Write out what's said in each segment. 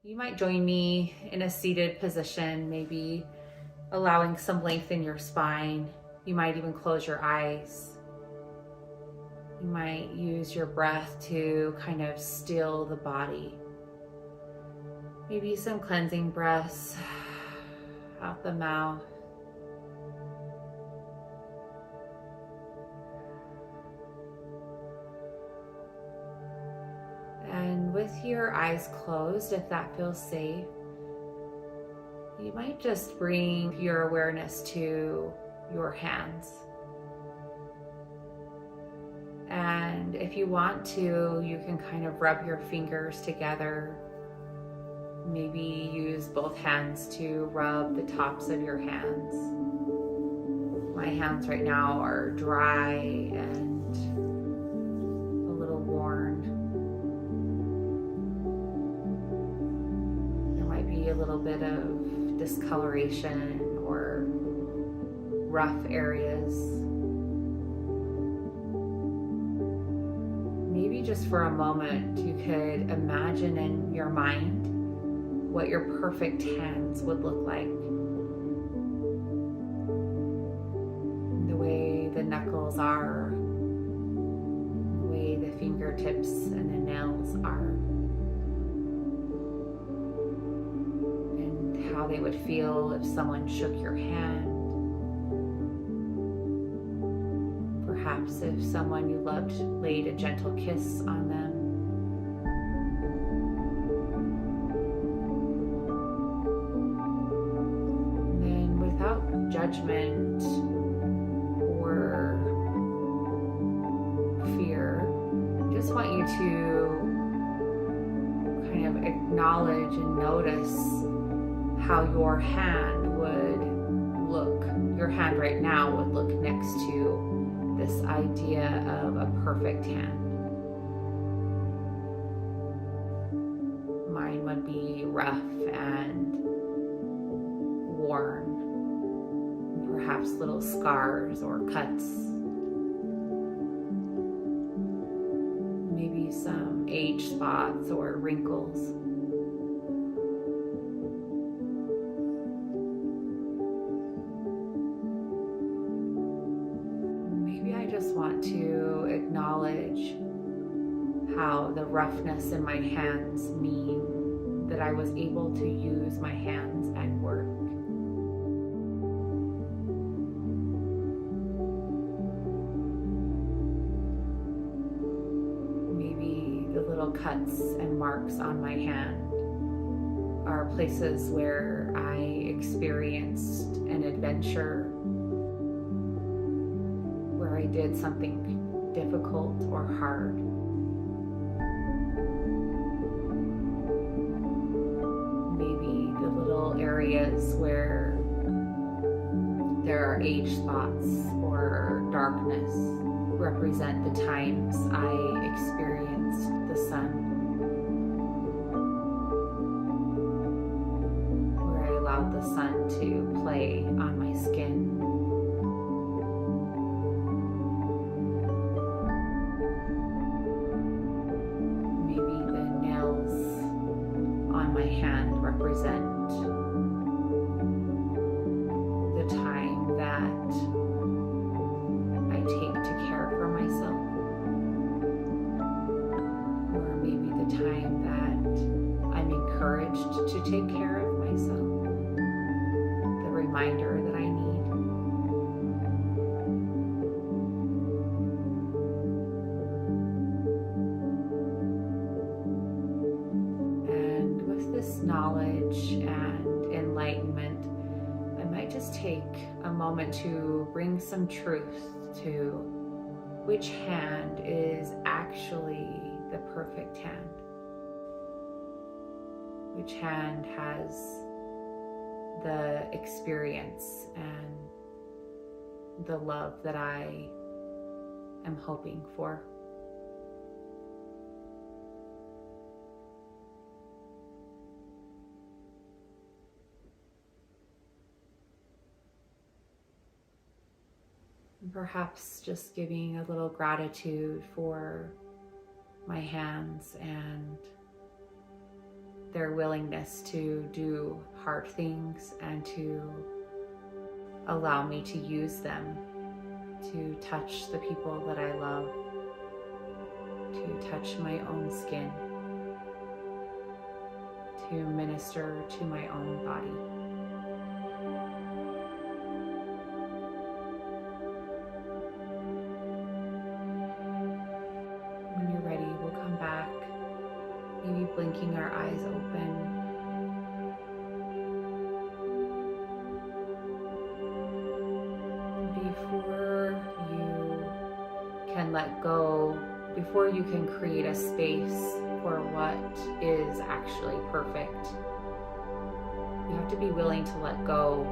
You might join me in a seated position, maybe allowing some length in your spine. You might even close your eyes. You might use your breath to kind of still the body. Maybe some cleansing breaths out the mouth. And with your eyes closed, if that feels safe, you might just bring your awareness to your hands. And if you want to, you can kind of rub your fingers together. Maybe use both hands to rub the tops of your hands. My hands right now are dry and a little worn. There might be a little bit of discoloration or rough areas. Maybe just for a moment, you could imagine in your mind what your perfect hands would look like. The way the knuckles are, the way the fingertips and the nails are, and how they would feel if someone shook your hand. Perhaps if someone you loved laid a gentle kiss on them. And then without judgment or fear, I just want you to kind of acknowledge and notice how your hand would look. Your hand right now would look next to this idea of a perfect hand. Mine would be rough and worn, perhaps little scars or cuts, maybe some age spots or wrinkles. Want to acknowledge how the roughness in my hands mean that I was able to use my hands and work. Maybe the little cuts and marks on my hand are places where I experienced an adventure, I did something difficult or hard. Maybe the little areas where there are age spots or darkness represent the times I experienced the sun, where I allowed the sun to play on my skin. Represent the time that I take to care for myself, or maybe the time that I'm encouraged to take care of myself, the reminder that I need. Knowledge and enlightenment, I might just take a moment to bring some truth to which hand is actually the perfect hand. Which hand has the experience and the love that I am hoping for. Perhaps just giving a little gratitude for my hands and their willingness to do hard things and to allow me to use them to touch the people that I love, to touch my own skin, to minister to my own body. When you're ready, we'll come back, maybe blinking our eyes open. Before you can let go, before you can create a space for what is actually perfect, you have to be willing to let go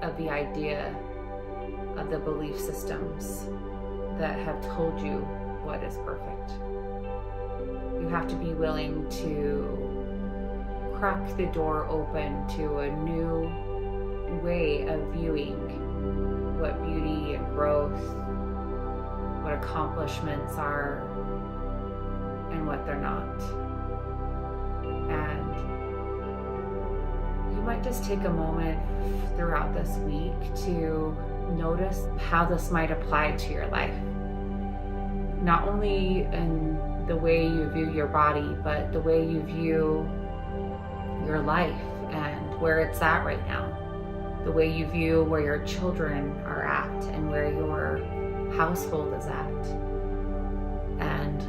of the idea of the belief systems that have told you what is perfect. You have to be willing to crack the door open to a new way of viewing what beauty and growth, what accomplishments are, and what they're not. And you might just take a moment throughout this week to notice how this might apply to your life. Not only in the way you view your body, but the way you view your life and where it's at right now. The way you view where your children are at and where your household is at. And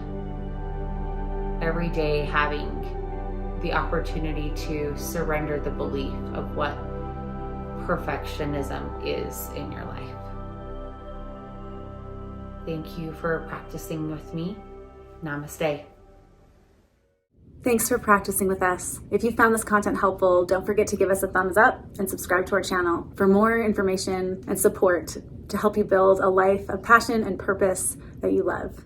every day having the opportunity to surrender the belief of what perfectionism is in your life. Thank you for practicing with me. Namaste. Thanks for practicing with us. If you found this content helpful, don't forget to give us a thumbs up and subscribe to our channel for more information and support to help you build a life of passion and purpose that you love.